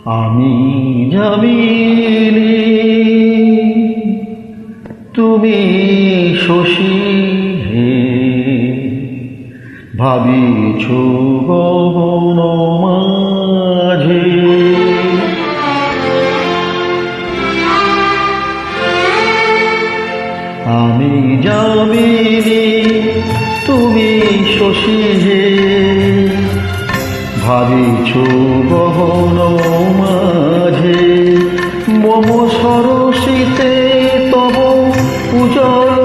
আমি যামিনী তুমি শশী হে, ভাবিছ গগন মাঝে। আমি যামিনী তুমি শশী হে, ভাবিছ গগন মাঝে। মম সরসিতে তব উজ্জ্বল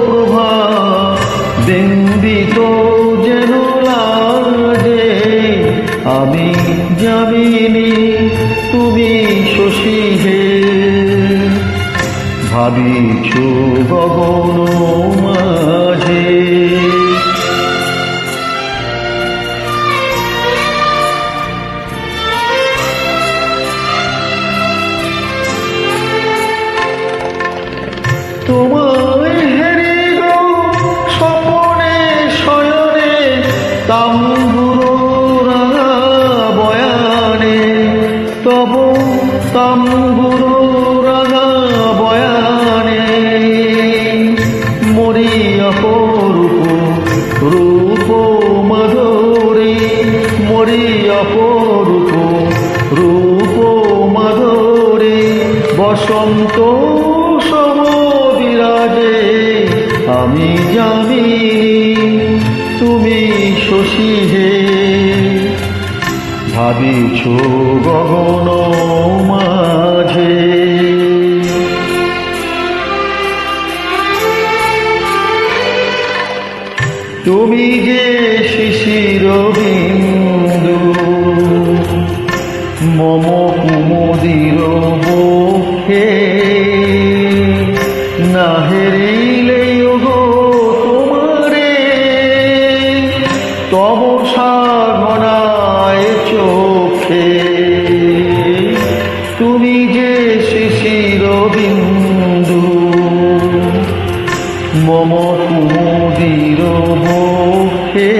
প্রভা, বিম্বিত যেন লাজে। আমি যামিনী তুমি শশী হে, ভাবিছ গগন মাঝে। তোমায় হেরে গো স্বপনে শয়নে, তাম্বুরো রাঙা বয়ানে। তব তাম্বুরো রাঙা বয়ানে, মরি অপরূপ রূপ মাধুরী। মরি অপরূপ রূপ মাধুরী, বসন্ত সম বিরাজে। আমি যামিনী তুমি শশী হে, ভাবিছ গগন মাঝে। তুমি যে শিশির বিন্দু মম কুমুদির বক্ষে, না হেরিলে গো তোমারে তব সাধনায় চোখে। তুমি যে শিশির বিন্দু মম কুমুদির বক্ষে,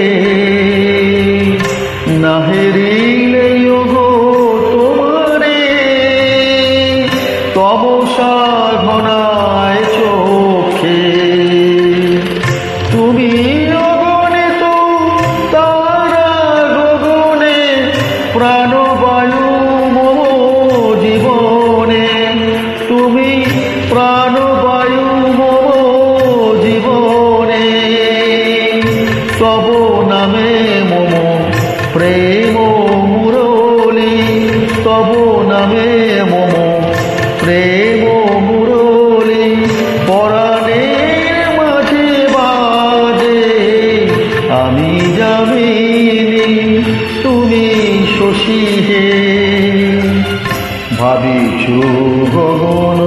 না হেরিলে গো তোমারে তব সাধনায় চোখে। তুমি অগণিত তারা গগনে, প্রাণবায়ু মম জীবনে। তুমি প্রাণবায়ু মম জীবনে, তব নামে মম প্রেম মুরলী। তব নামে মম প্রেম মুরলী, পরাণের মাঝে বাজে। আমি যামিনী তুমি শশী হে, ভাবিছ গগন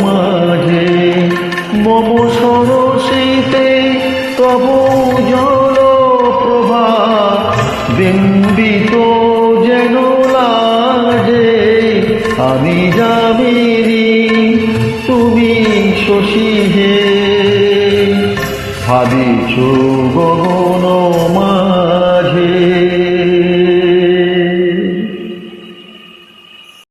মাঝে। মম সরসিতে তব জল প্রভা, বিম্বিত যেন লাজে। আমি যামিনী তুমি শশী হে, ভাবিছ গগন মাঝে।